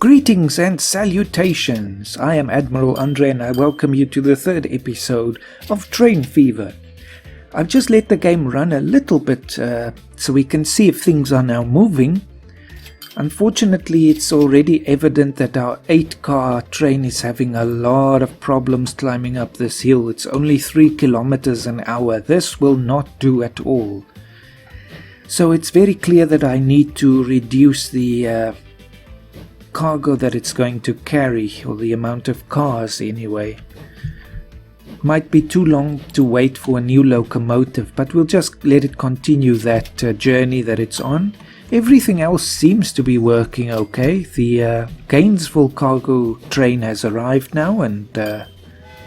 Greetings and salutations! I am Admiral Andre and I welcome you to the third episode of Train Fever. I've just let the game run a little bit so we can see if things are now moving. Unfortunately, it's already evident that our 8-car train is having a lot of problems climbing up this hill. It's only 3 kilometers an hour. This will not do at all. So it's very clear that I need to reduce the cargo that it's going to carry, or the amount of cars anyway. Might be too long to wait for a new locomotive, but we'll just let it continue that journey that it's on. Everything else seems to be working okay. The Gainesville cargo train has arrived now and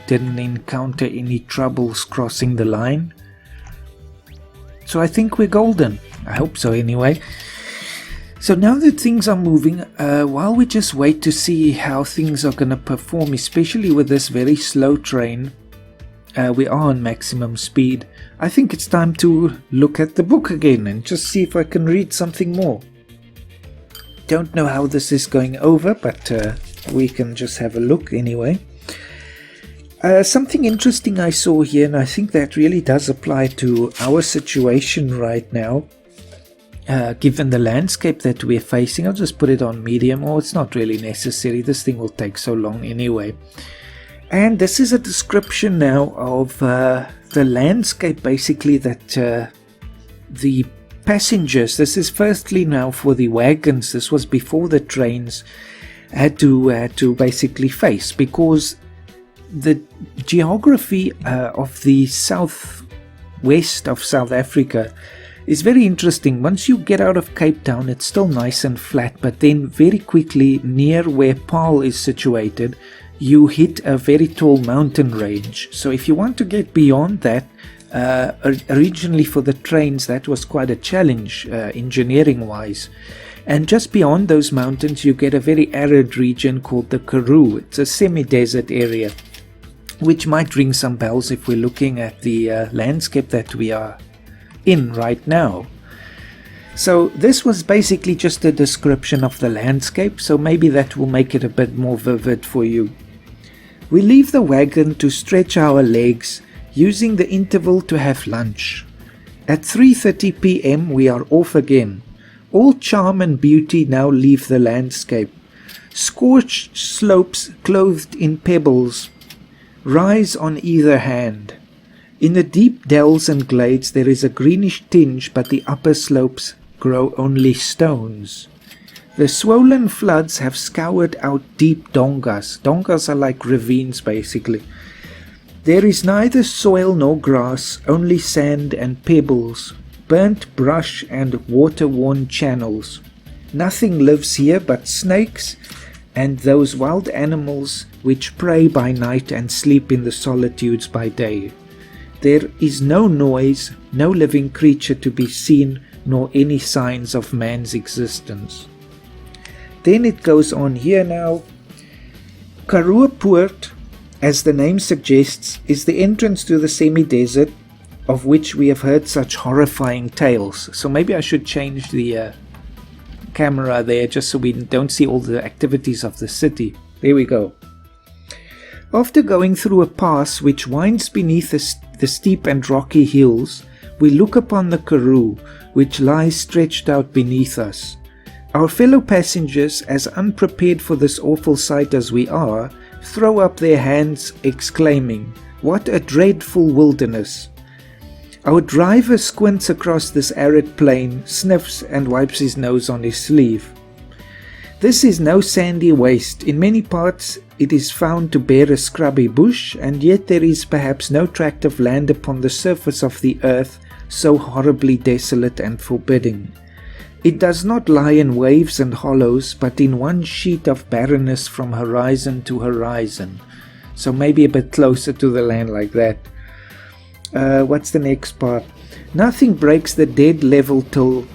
didn't encounter any troubles crossing the line. So I think we're golden. I hope so anyway. So now that things are moving, while we just wait to see how things are going to perform, especially with this very slow train, we are on maximum speed. I think it's time to look at the book again and just see if I can read something more. Don't know how this is going over, but we can just have a look anyway. Something interesting I saw here, and I think that really does apply to our situation right now. Given the landscape that we're facing, I'll just put it on medium. Oh, it's not really necessary. This thing will take so long anyway. And this is a description now of the landscape, basically, that the passengers, this is firstly now for the wagons, this was before the trains, had to basically face, because the geography of the southwest of South Africa is very interesting. Once you get out of Cape Town, it's still nice and flat, but then very quickly near where Paarl is situated, you hit a very tall mountain range. So if you want to get beyond that, originally for the trains, that was quite a challenge engineering wise. And just beyond those mountains, you get a very arid region called the Karoo. It's a semi-desert area, which might ring some bells if we're looking at the landscape that we are in right now. So this was basically just a description of the landscape, so maybe that will make it a bit more vivid for you. We leave the wagon to stretch our legs, using the interval to have lunch. At 3:30 p.m. we are off again. All charm and beauty now leave the landscape. Scorched slopes clothed in pebbles rise on either hand. In the deep dells and glades there is a greenish tinge, but the upper slopes grow only stones. The swollen floods have scoured out deep dongas. Dongas are like ravines basically. There is neither soil nor grass, only sand and pebbles, burnt brush and water-worn channels. Nothing lives here but snakes and those wild animals which prey by night and sleep in the solitudes by day. There is no noise, no living creature to be seen, nor any signs of man's existence. Then it goes on here now. Karoo Poort, as the name suggests, is the entrance to the semi-desert, of which we have heard such horrifying tales. So maybe I should change the camera there, just so we don't see all the activities of the city. There we go. After going through a pass which winds beneath the steep and rocky hills, we look upon the Karoo, which lies stretched out beneath us. Our fellow passengers, as unprepared for this awful sight as we are, throw up their hands, exclaiming, "What a dreadful wilderness!" Our driver squints across this arid plain, sniffs and wipes his nose on his sleeve. This is no sandy waste. In many parts it is found to bear a scrubby bush, and yet there is perhaps no tract of land upon the surface of the earth so horribly desolate and forbidding. It does not lie in waves and hollows, but in one sheet of barrenness from horizon to horizon. So maybe a bit closer to the land like that. What's the next part? Nothing breaks the dead level till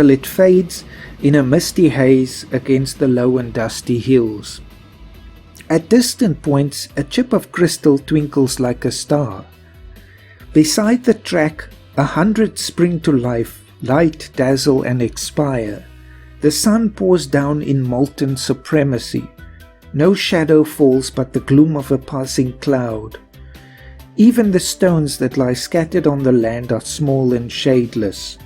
it fades in a misty haze against the low and dusty hills. At distant points, a chip of crystal twinkles like a star. Beside the track, 100 spring to life, light, dazzle and expire. The sun pours down in molten supremacy. No shadow falls but the gloom of a passing cloud. Even the stones that lie scattered on the land are small and shadeless.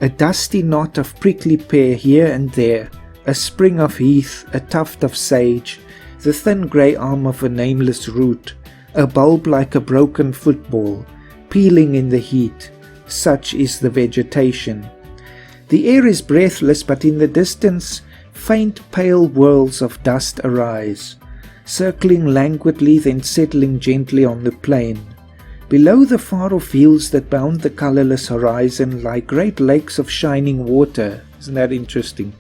A dusty knot of prickly pear here and there, a spring of heath, a tuft of sage, the thin grey arm of a nameless root, a bulb like a broken football, peeling in the heat. Such is the vegetation. The air is breathless, but in the distance, faint pale whirls of dust arise, circling languidly, then settling gently on the plain. Below, the far-off hills that bound the colourless horizon lie great lakes of shining water. Isn't that interesting?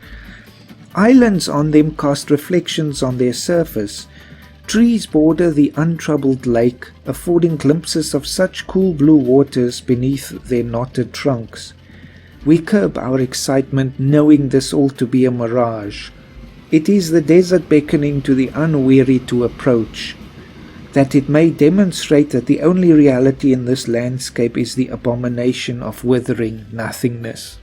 Islands on them cast reflections on their surface. Trees border the untroubled lake, affording glimpses of such cool blue waters beneath their knotted trunks. We curb our excitement, knowing this all to be a mirage. It is the desert beckoning to the unweary to approach, that it may demonstrate that the only reality in this landscape is the abomination of withering nothingness.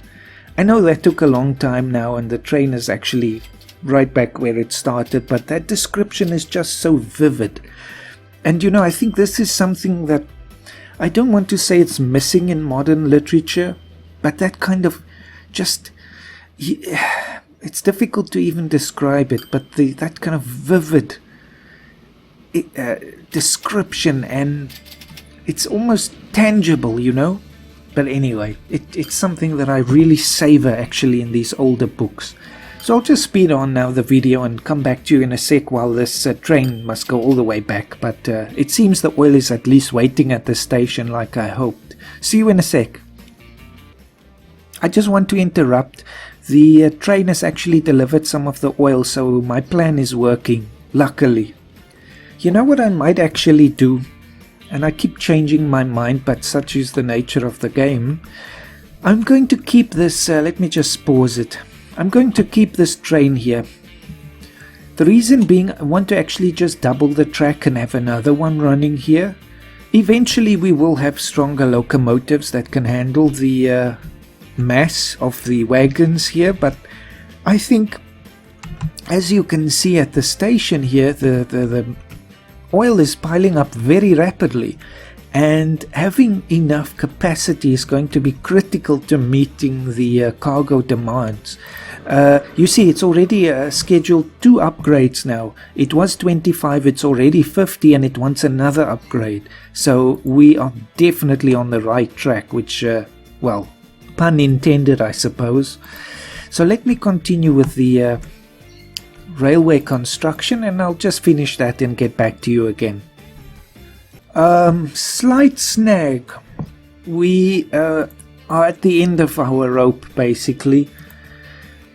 I know that took a long time now, and the train is actually right back where it started, but that description is just so vivid. And you know, I think this is something that I don't want to say it's missing in modern literature, but that kind of just, it's difficult to even describe it, but that kind of vivid description, and it's almost tangible, you know. But anyway, it's something that I really savor actually in these older books. So I'll just speed on now the video and come back to you in a sec while this train must go all the way back. But it seems the oil is at least waiting at the station like I hoped. See you in a sec. I just want to interrupt. The train has actually delivered some of the oil, so my plan is working, luckily. You know what I might actually do? And I keep changing my mind, but such is the nature of the game. I'm going to keep this, let me just pause it. I'm going to keep this train here. The reason being, I want to actually just double the track and have another one running here. Eventually we will have stronger locomotives that can handle the mass of the wagons here, but I think, as you can see at the station here, the oil is piling up very rapidly, and having enough capacity is going to be critical to meeting the cargo demands. You see, it's already scheduled 2 upgrades now. It was 25, it's already 50, and it wants another upgrade. So we are definitely on the right track, which, well, pun intended, I suppose. So let me continue with the railway construction, and I'll just finish that and get back to you again. Slight snag. We are at the end of our rope, basically.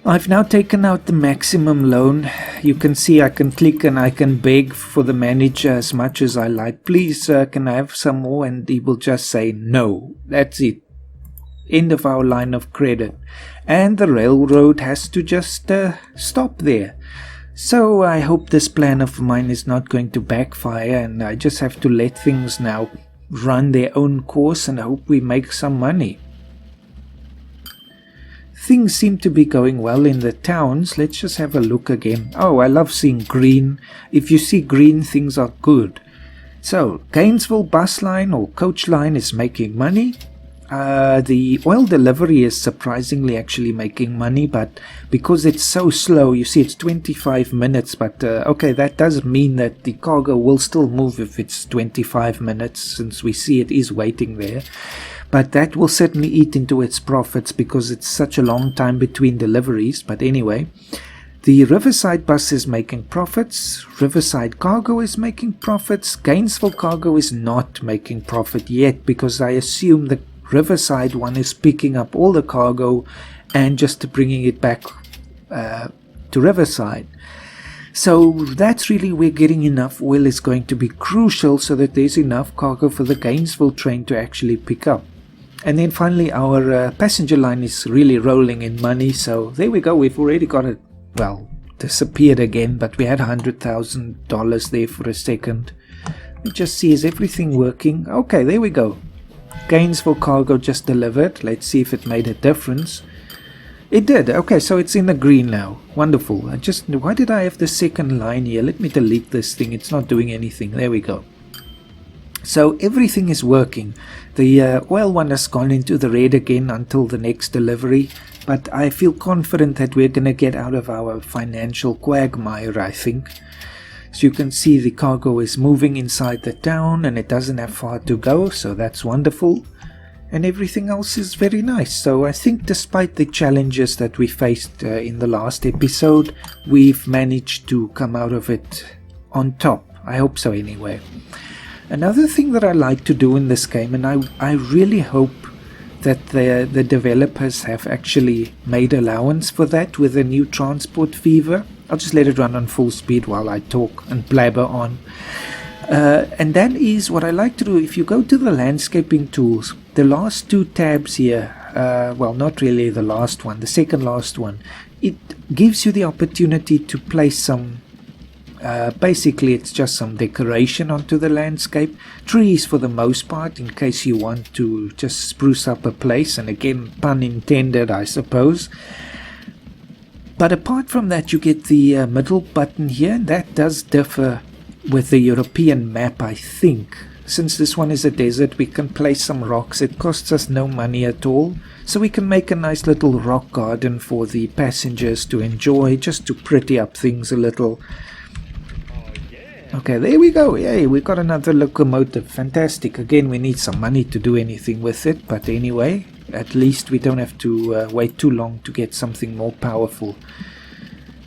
I've now taken out the maximum loan. You can see I can click and I can beg for the manager as much as I like. Please, can I have some more? And he will just say no. That's it. End of our line of credit. And the railroad has to just stop there. So I hope this plan of mine is not going to backfire, and I just have to let things now run their own course and hope we make some money. Things seem to be going well in the towns. Let's just have a look again. Oh, I love seeing green. If you see green, things are good. So, Gainesville bus line or coach line is making money. The oil delivery is surprisingly actually making money, but because it's so slow, you see it's 25 minutes, but okay, that does mean that the cargo will still move if it's 25 minutes, since we see it is waiting there. But that will certainly eat into its profits because it's such a long time between deliveries. But anyway, the Riverside bus is making profits, Riverside cargo is making profits, Gainesville cargo is not making profit yet because I assume the Riverside one is picking up all the cargo and just bringing it back to Riverside. So that's really where getting enough oil is going to be crucial, so that there's enough cargo for the Gainesville train to actually pick up. And then finally our passenger line is really rolling in money. So there we go, we've already got it, well, disappeared again, but we had $100,000 there for a second. Let me just see, is everything working? Okay, there we go. Gainesville cargo just delivered. Let's see if it made a difference. It did. Okay, so it's in the green now. Wonderful. Why did I have the second line here? Let me delete this thing. It's not doing anything. There we go. So everything is working. The oil one has gone into the red again until the next delivery. But I feel confident that we're going to get out of our financial quagmire, I think. So you can see the cargo is moving inside the town and it doesn't have far to go. So that's wonderful. And everything else is very nice. So I think despite the challenges that we faced in the last episode, we've managed to come out of it on top. I hope so anyway. Another thing that I like to do in this game, and I really hope that the developers have actually made allowance for that with the new Transport Fever. I'll just let it run on full speed while I talk and blabber on. And that is what I like to do. If you go to the landscaping tools, the last two tabs here, well, not really the last one, the second last one, it gives you the opportunity to place some, basically it's just some decoration onto the landscape. Trees for the most part, in case you want to just spruce up a place, and again, pun intended, I suppose. But apart from that, you get the middle button here, and that does differ with the European map, I think. Since this one is a desert, we can place some rocks. It costs us no money at all. So we can make a nice little rock garden for the passengers to enjoy, just to pretty up things a little. Okay, there we go. Yay, we got another locomotive. Fantastic. Again, we need some money to do anything with it. But anyway, at least we don't have to wait too long to get something more powerful.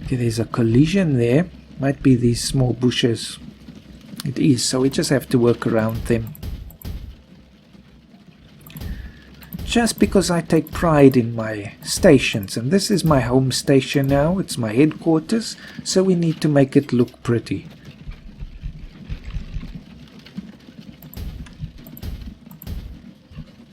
Okay, there's a collision there. Might be these small bushes. It is, so we just have to work around them. Just because I take pride in my stations, and this is my home station now, it's my headquarters, so we need to make it look pretty.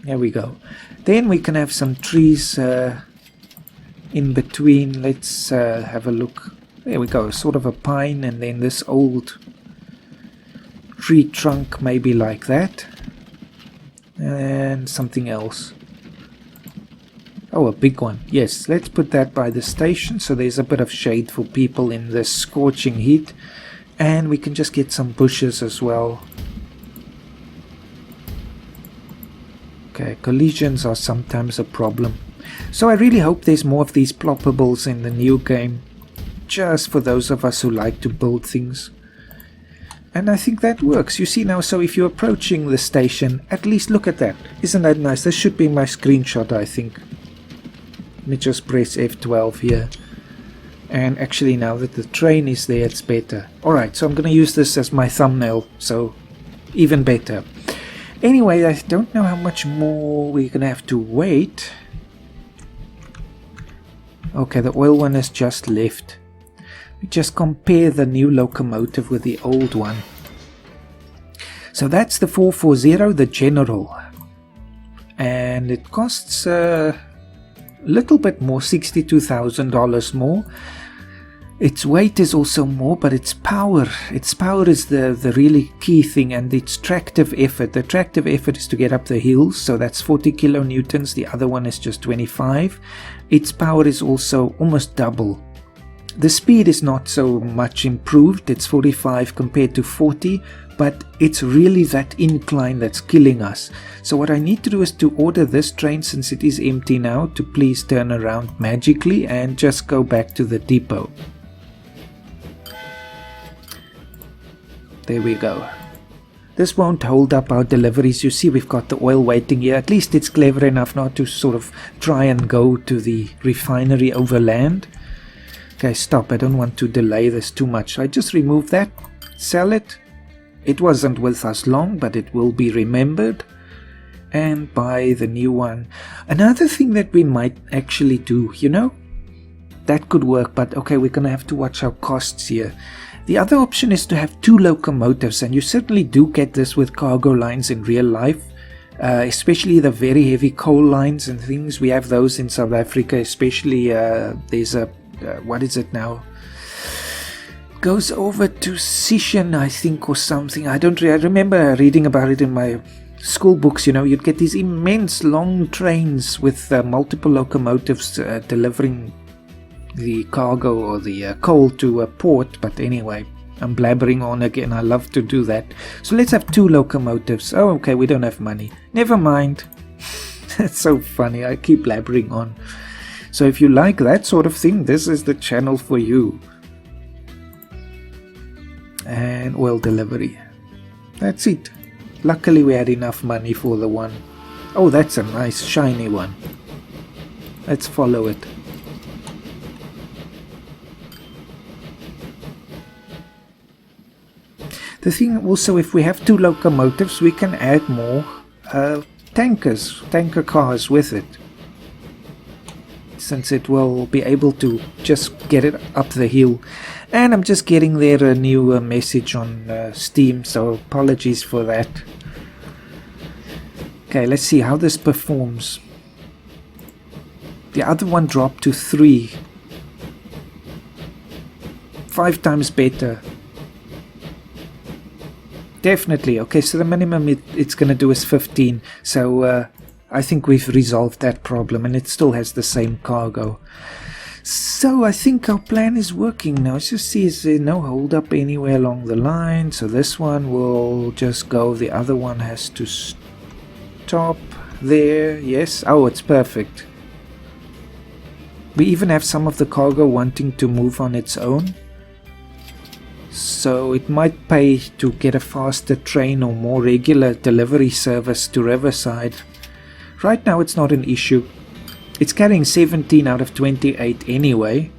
There we go. Then we can have some trees in between. Let's have a look. There we go, sort of a pine, and then this old tree trunk, maybe like that, and something else. Oh, a big one. Yes, let's put that by the station so there's a bit of shade for people in this scorching heat, and we can just get some bushes as well. Okay, collisions are sometimes a problem, so I really hope there's more of these ploppables in the new game, just for those of us who like to build things. And I think that works. You see now, so if you're approaching the station, at least look at that. Isn't that nice? This should be my screenshot, I think. Let me just press F12 here. And actually now that the train is there, it's better. Alright, so I'm going to use this as my thumbnail, so even better. Anyway, I don't know how much more we're going to have to wait. Okay, the oil one has just left. Just compare the new locomotive with the old one. So that's the 440, the General. And it costs a little bit more, $62,000 more. Its weight is also more, but its power is the really key thing, and its tractive effort. The tractive effort is to get up the hills, so that's 40 kilonewtons. The other one is just 25. Its power is also almost double. The speed is not so much improved, it's 45 compared to 40, but it's really that incline that's killing us. So what I need to do is to order this train, since it is empty now, to please turn around magically and just go back to the depot. There we go. This won't hold up our deliveries. You see we've got the oil waiting here. At least it's clever enough not to sort of try and go to the refinery overland. Okay, stop. I don't want to delay this too much. I just remove that, sell it. It wasn't with us long, but it will be remembered. And buy the new one. Another thing that we might actually do, you know, that could work, but okay, we're going to have to watch our costs here. The other option is to have two locomotives, and you certainly do get this with cargo lines in real life. Especially the very heavy coal lines and things. We have those in South Africa, especially there's a what is it now? Goes over to Sishan, I think, or something. I remember reading about it in my school books, you know, you'd get these immense long trains with multiple locomotives delivering the cargo or the coal to a port. But anyway, I'm blabbering on again. I love to do that. So let's have 2 locomotives. Oh, okay, we don't have money. Never mind. It's so funny. I keep blabbering on. So if you like that sort of thing, this is the channel for you. And oil delivery. That's it. Luckily we had enough money for the one. Oh, that's a nice shiny one. Let's follow it. The thing also, if we have 2 locomotives, we can add more tanker cars with it, since it will be able to just get it up the hill. And I'm just getting there a new message on Steam, so apologies for that. Okay, let's see how this performs. The other one dropped to 3. 5 times better. Definitely. Okay, so the minimum it's going to do is 15. So I think we've resolved that problem, and it still has the same cargo. So I think our plan is working now. Let's just see, is there no hold up anywhere along the line? So this one will just go. The other one has to stop there. Yes. Oh, it's perfect. We even have some of the cargo wanting to move on its own. So it might pay to get a faster train or more regular delivery service to Riverside. Right now it's not an issue. It's carrying 17 out of 28 anyway.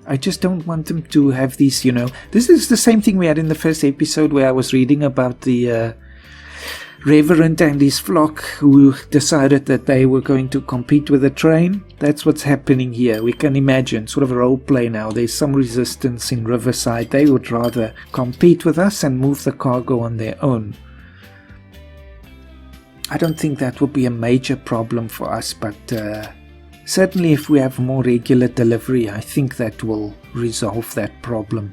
I just don't want them to have these, you know. This is the same thing we had in the first episode where I was reading about the Reverend and his flock who decided that they were going to compete with the train. That's what's happening here. We can imagine, sort of a role play now. There's some resistance in Riverside. They would rather compete with us and move the cargo on their own. I don't think that will be a major problem for us, but certainly if we have more regular delivery, I think that will resolve that problem.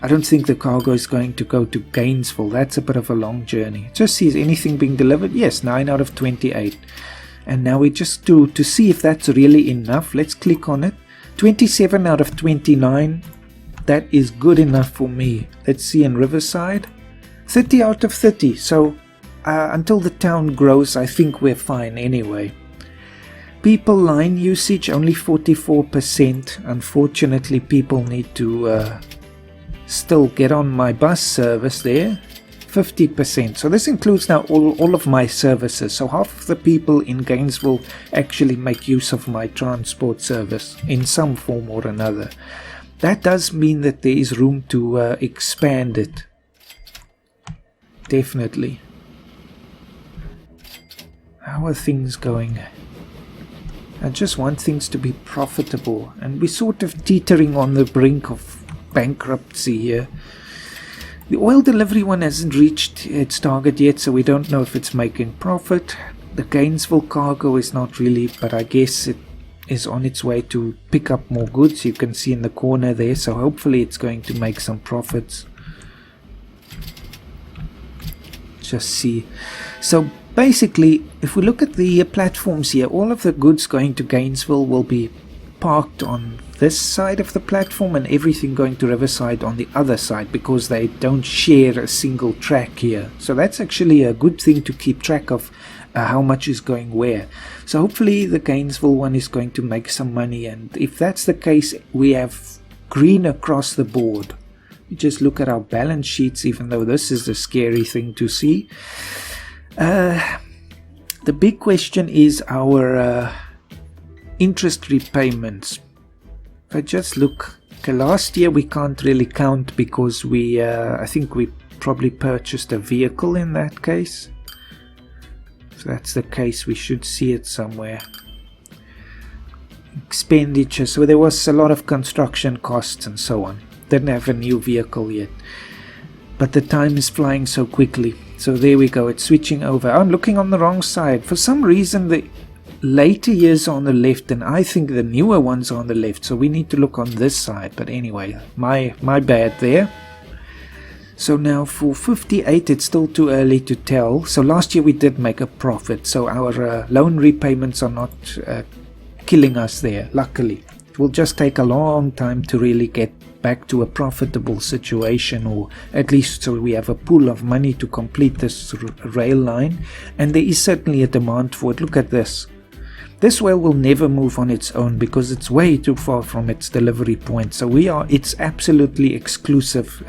I don't think the cargo is going to go to Gainesville. That's a bit of a long journey. Just see, is anything being delivered? Yes, 9 out of 28. And now we just do, to see if that's really enough, let's click on it. 27 out of 29. That is good enough for me. Let's see in Riverside. 30 out of 30. So until the town grows, I think we're fine anyway. People line usage only 44%. Unfortunately, people need to still get on my bus service there. 50%. So this includes now all of my services. So half of the people in Gainesville actually make use of my transport service in some form or another. That does mean that there is room to expand it. Definitely. How are things going? I just want things to be profitable, and we're sort of teetering on the brink of bankruptcy here. The oil delivery one hasn't reached its target yet, so we don't know if it's making profit. The Gainesville cargo is not really, but I guess it is on its way to pick up more goods. You can see in the corner there, so hopefully it's going to make some profits. Just see. So basically, if we look at the platforms here, all of the goods going to Gainesville will be parked on this side of the platform, and everything going to Riverside on the other side, because they don't share a single track here. So that's actually a good thing to keep track of, how much is going where. So hopefully the Gainesville one is going to make some money, and if that's the case, we have green across the board. You just look at our balance sheets, even though this is a scary thing to see. The big question is our interest repayments. If I just look, okay, last year we can't really count because we, I think we probably purchased a vehicle in that case. If that's the case, we should see it somewhere. Expenditure, so there was a lot of construction costs and so on. Didn't have a new vehicle yet. But the time is flying so quickly. So there we go, it's switching over. I'm looking on the wrong side. For some reason the later years are on the left, and I think the newer ones are on the left. So we need to look on this side. But anyway, my bad there. So now for 58, it's still too early to tell. So last year we did make a profit, so our loan repayments are not killing us there, luckily. It will just take a long time to really get back to a profitable situation, or at least so we have a pool of money to complete this rail line, and there is certainly a demand for it. Look at this. This rail will never move on its own because it's way too far from its delivery point. So it's absolutely exclusive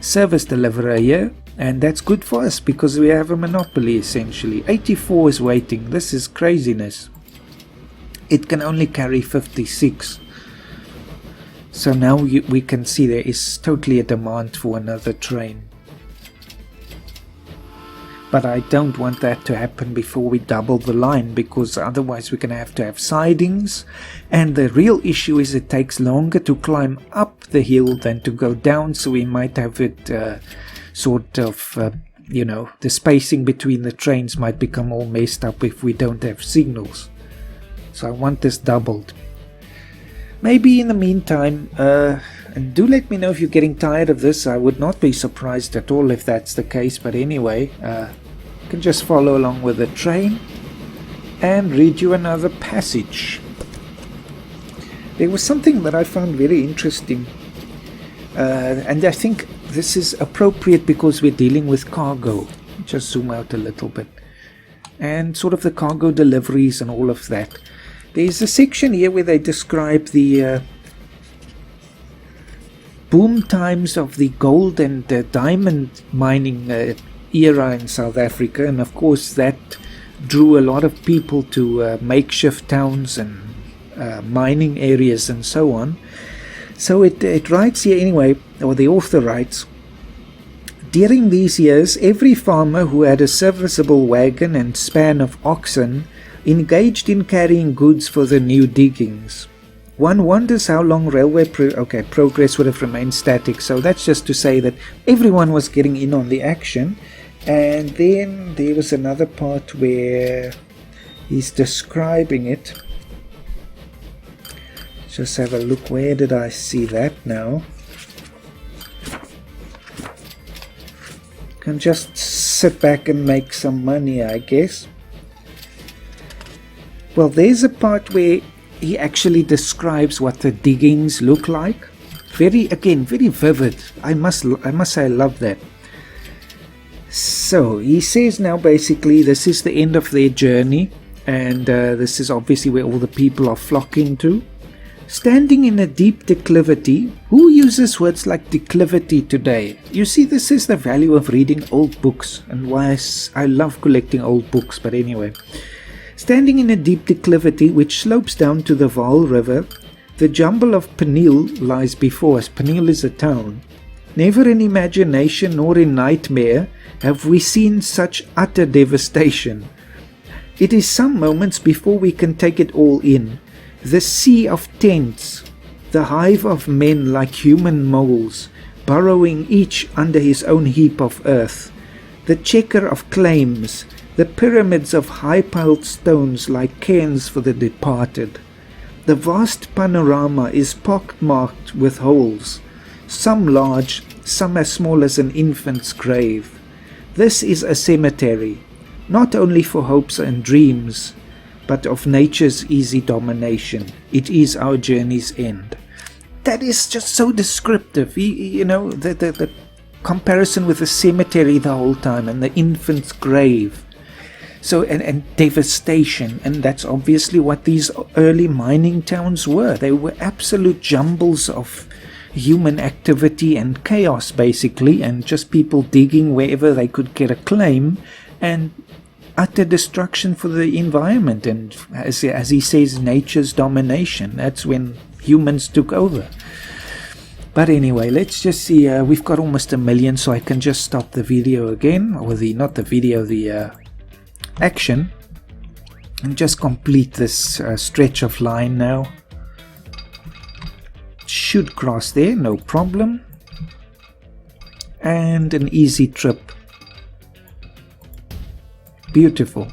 service deliverer here, and that's good for us because we have a monopoly essentially. 84 is waiting. This is craziness. It can only carry 56. So now we can see there is totally a demand for another train. But I don't want that to happen before we double the line, because otherwise we're going to have sidings, and the real issue is it takes longer to climb up the hill than to go down, so we might have it sort of, the spacing between the trains might become all messed up if we don't have signals. So I want this doubled. Maybe in the meantime, and do let me know if you're getting tired of this. I would not be surprised at all if that's the case, but anyway, you can just follow along with the train and read you another passage. There was something that I found very interesting, and I think this is appropriate because we're dealing with cargo. Just zoom out a little bit, and sort of the cargo deliveries and all of that. There's a section here where they describe the boom times of the gold and diamond mining era in South Africa, and of course that drew a lot of people to makeshift towns and mining areas and so on. So it writes here anyway, or the author writes, during these years every farmer who had a serviceable wagon and span of oxen engaged in carrying goods for the new diggings. One wonders how long railway progress would have remained static. So that's just to say that everyone was getting in on the action. And then there was another part where he's describing it. Just have a look. Where did I see that now? Can just sit back and make some money, I guess. Well, there's a part where he actually describes what the diggings look like. Very vivid. I must say I love that. So he says now basically this is the end of their journey, and this is obviously where all the people are flocking to. Standing in a deep declivity. Who uses words like declivity today? You see, this is the value of reading old books, and why I love collecting old books, but anyway. Standing in a deep declivity which slopes down to the Vaal River, the jumble of Peniel lies before us. Peniel is a town. Never in imagination nor in nightmare have we seen such utter devastation. It is some moments before we can take it all in. The sea of tents, the hive of men like human moles, burrowing each under his own heap of earth, the checker of claims, the pyramids of high-piled stones like cairns for the departed. The vast panorama is pockmarked with holes, some large, some as small as an infant's grave. This is a cemetery, not only for hopes and dreams, but of nature's easy domination. It is our journey's end. That is just so descriptive. The comparison with the cemetery the whole time and the infant's grave. So, and devastation, and that's obviously what these early mining towns were. They were absolute jumbles of human activity and chaos, basically, and just people digging wherever they could get a claim, and utter destruction for the environment, and as he says, nature's domination. That's when humans took over. But anyway, let's just see. We've got almost 1 million, so I can just stop the video again, or the action, and just complete this stretch of line now. Should cross there, no problem, and an easy trip. Beautiful.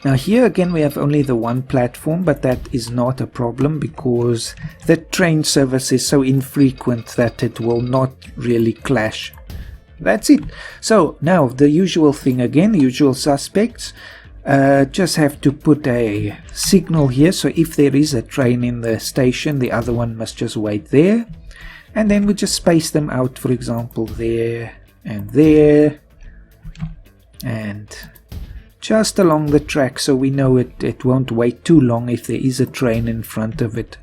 Now here again we have only the one platform, but that is not a problem because the train service is so infrequent that it will not really clash. That's it. So now the usual thing again, the usual suspects. Just have to put a signal here, so if there is a train in the station, the other one must just wait there. And then we just space them out, for example, there, and just along the track, so we know it won't wait too long if there is a train in front of it.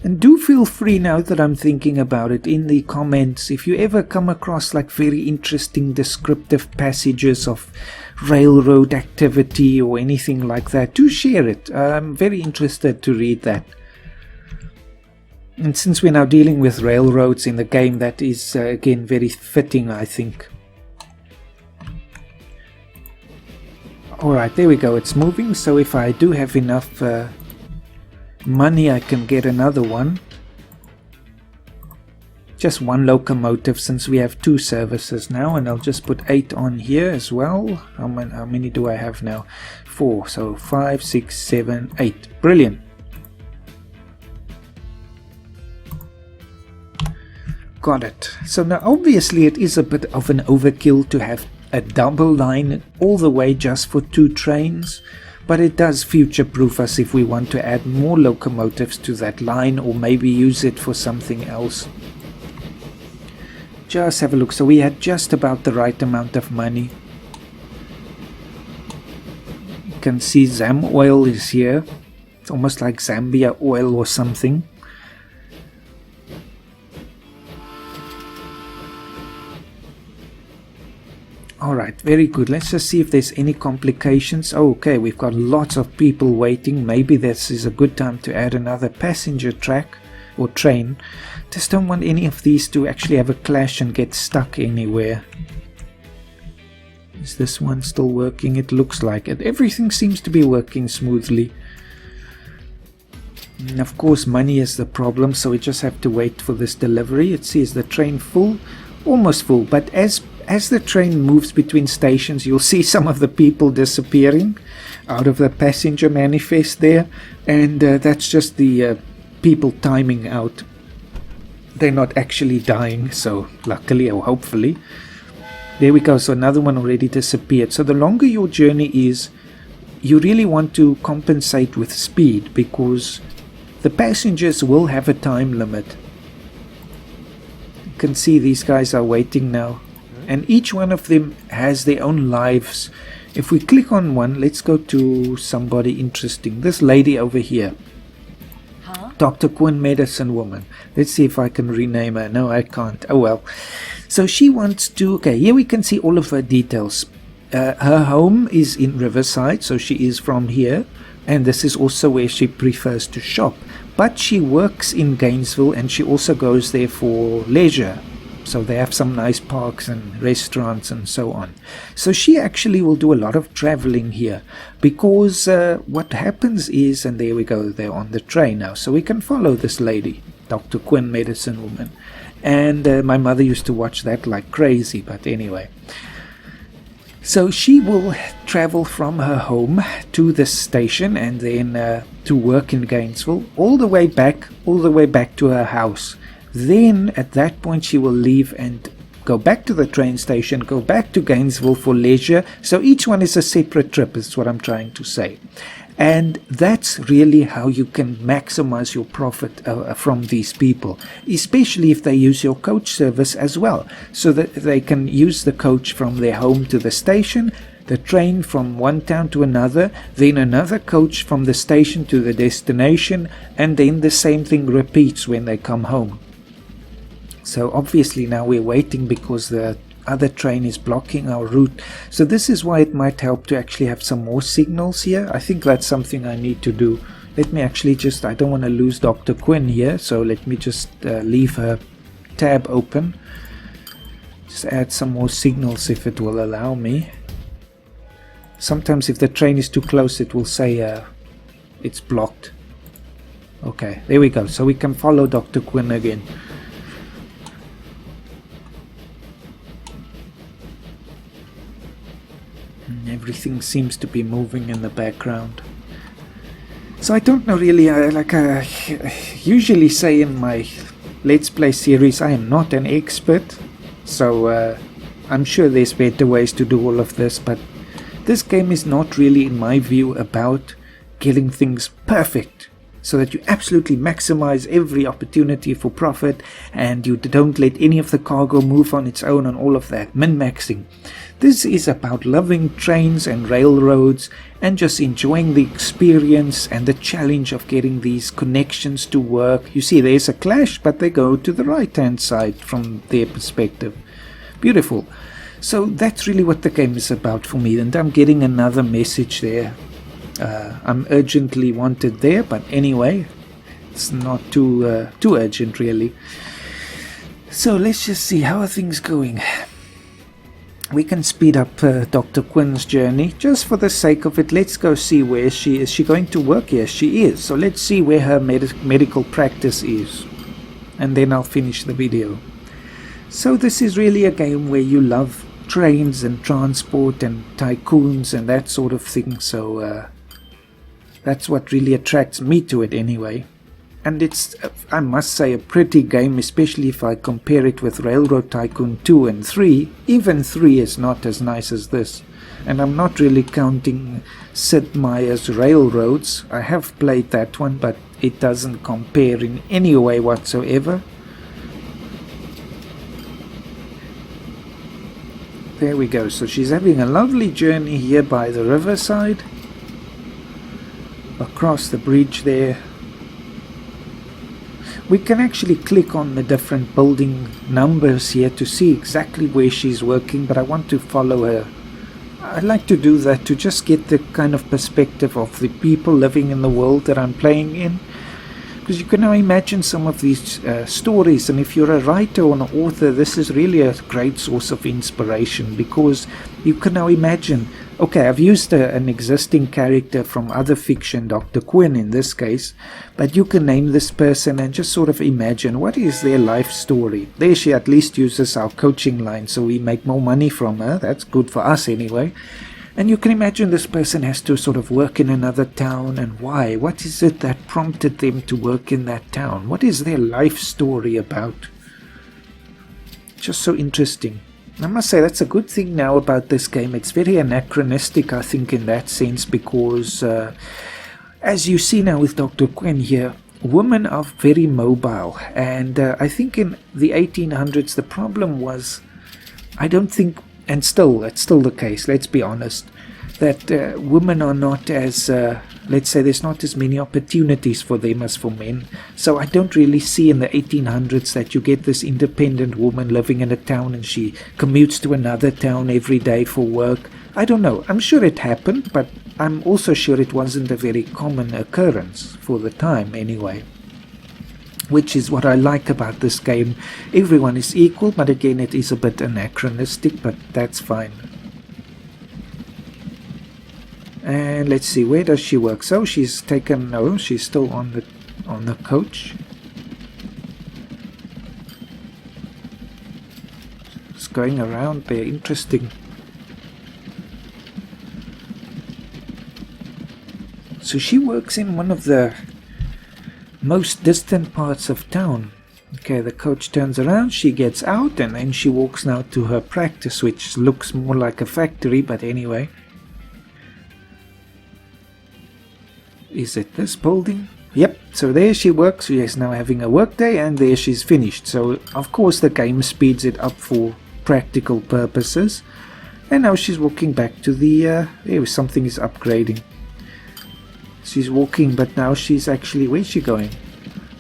And do feel free, now that I'm thinking about it, in the comments, if you ever come across like very interesting descriptive passages of railroad activity or anything like that, do share it. I'm very interested to read that. And since we're now dealing with railroads in the game, that is again very fitting, I think. Alright, there we go, it's moving, so if I do have enough money I can get another one. Just one locomotive since we have 2 services now, and I'll just put 8 on here as well. How many do I have now? 4, so 5, 6, 7, 8. Brilliant. Got it. So now obviously it is a bit of an overkill to have a double line all the way just for 2 trains. But it does future-proof us if we want to add more locomotives to that line, or maybe use it for something else. Just have a look. So we had just about the right amount of money. You can see Zam oil is here. It's almost like Zambia oil or something. Alright, very good. Let's just see if there's any complications. Oh, okay, we've got lots of people waiting. Maybe this is a good time to add another passenger track or train. Just don't want any of these to actually have a clash and get stuck anywhere. Is this one still working? It looks like it. Everything seems to be working smoothly. And of course, money is the problem, so we just have to wait for this delivery. It says the train full, almost full, but as the train moves between stations, you'll see some of the people disappearing out of the passenger manifest there, and that's just the people timing out. They're not actually dying, so luckily or hopefully. There we go, so another one already disappeared. So the longer your journey is, you really want to compensate with speed, because the passengers will have a time limit. You can see these guys are waiting now. And each one of them has their own lives. If we click on one, let's go to somebody interesting. This lady over here. Huh? Dr. Quinn, medicine woman. Let's see if I can rename her. No, I can't. Oh well. So she wants to... Okay, here we can see all of her details. Her home is in Riverside, so she is from here. And this is also where she prefers to shop. But she works in Gainesville, and she also goes there for leisure. So they have some nice parks and restaurants and so on. So she actually will do a lot of traveling here, because what happens is, and there we go, they're on the train now. So we can follow this lady, Dr. Quinn, medicine woman. And my mother used to watch that like crazy, but anyway. So she will travel from her home to this station, and then to work in Gainesville, all the way back to her house. Then at that point she will leave and go back to the train station, go back to Gainesville for leisure. So each one is a separate trip, is what I'm trying to say. And that's really how you can maximize your profit from these people, especially if they use your coach service as well, so that they can use the coach from their home to the station, the train from one town to another, then another coach from the station to the destination, and then the same thing repeats when they come home. So obviously now we're waiting because the other train is blocking our route. So this is why it might help to actually have some more signals here. I think that's something I need to do. Let me actually just, I don't want to lose Dr. Quinn here, so let me just leave her tab open. Just add some more signals if it will allow me. Sometimes if the train is too close, it will say it's blocked. Okay, there we go. So we can follow Dr. Quinn again. everything seems to be moving in the background. So I don't know really, like I usually say in my Let's Play series, I am not an expert, so I'm sure there's better ways to do all of this, but this game is not really, in my view, about getting things perfect, so that you absolutely maximize every opportunity for profit and you don't let any of the cargo move on its own and all of that, min-maxing. This is about loving trains and railroads and just enjoying the experience and the challenge of getting these connections to work. You see, there's a clash, but they go to the right-hand side from their perspective. Beautiful. So that's really what the game is about for me, and I'm getting another message there. I'm urgently wanted there, but anyway, it's not too urgent really. So let's just see, how are things going? We can speed up Dr. Quinn's journey just for the sake of it. Let's go see where she is. Is she going to work? Yes, she is. So let's see where her medical practice is, and then I'll finish the video. So this is really a game where you love trains and transport and tycoons and that sort of thing, so that's what really attracts me to it anyway. And it's, I must say, a pretty game, especially if I compare it with Railroad Tycoon 2 and 3. Even 3 is not as nice as this. And I'm not really counting Sid Meier's Railroads. I have played that one, but it doesn't compare in any way whatsoever. There we go. So she's having a lovely journey here by the Riverside. Across the bridge there. We can actually click on the different building numbers here to see exactly where she's working, but I want to follow her. I like to do that to just get the kind of perspective of the people living in the world that I'm playing in. Because you can now imagine some of these stories, and if you're a writer or an author, this is really a great source of inspiration, because you can now imagine, okay, I've used an existing character from other fiction, Dr. Quinn in this case, but you can name this person and just sort of imagine what is their life story. There she at least uses our coaching line, so we make more money from her. That's good for us anyway. And you can imagine this person has to sort of work in another town, and why? What is it that prompted them to work in that town? What is their life story about? Just so interesting. I must say that's a good thing now about this game. It's very anachronistic, I think, in that sense, because as you see now with Dr. Quinn here, women are very mobile, and I think in the 1800s the problem was, I don't think, and still, it's still the case, let's be honest, that women are not as, let's say there's not as many opportunities for them as for men. So I don't really see in the 1800s that you get this independent woman living in a town and she commutes to another town every day for work. I don't know, I'm sure it happened, but I'm also sure it wasn't a very common occurrence for the time anyway. Which is what I like about this game. Everyone is equal, but again it is a bit anachronistic, but that's fine. And let's see, where does she work? So she's taken, no, she's still on the coach. It's going around there, interesting. So she works in one of the most distant parts of town. Okay, the coach turns around, she gets out, and then she walks now to her practice, which looks more like a factory, but anyway. Is it this building? Yep, so there she works. She is now having a work day, and there she's finished. So of course the game speeds it up for practical purposes. And now she's walking back to the something is upgrading. She's walking, but now she's actually, where's she going?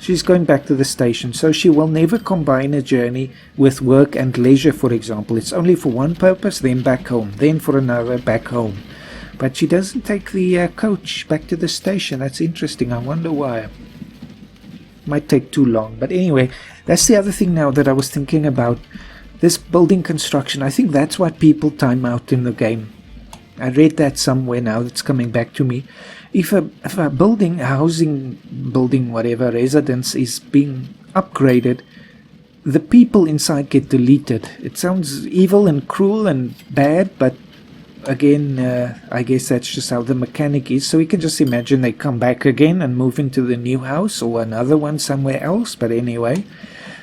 She's going back to the station, so she will never combine a journey with work and leisure, for example. It's only for one purpose, then back home, then for another, back home. But she doesn't take the coach back to the station. That's interesting. I wonder why. Might take too long. But anyway, that's the other thing now that I was thinking about. This building construction, I think that's what people time out in the game. I read that somewhere now, it's coming back to me. If a building, housing building, whatever, residence is being upgraded, the people inside get deleted. It sounds evil and cruel and bad, but again, I guess that's just how the mechanic is. So we can just imagine they come back again and move into the new house or another one somewhere else. But anyway,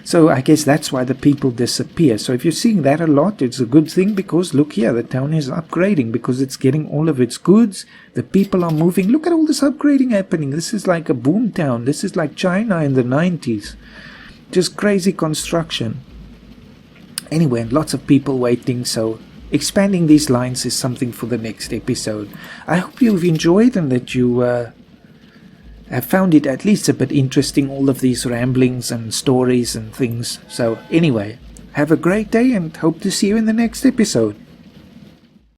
so I guess that's why the people disappear. So if you're seeing that a lot, it's a good thing, because look here, the town is upgrading because it's getting all of its goods. The people are moving. Look at all this upgrading happening. This is like a boom town. This is like China in the 90s. Just crazy construction. Anyway, and lots of people waiting, so expanding these lines is something for the next episode. I hope you've enjoyed and that you have found it at least a bit interesting, all of these ramblings and stories and things. So anyway, have a great day and hope to see you in the next episode.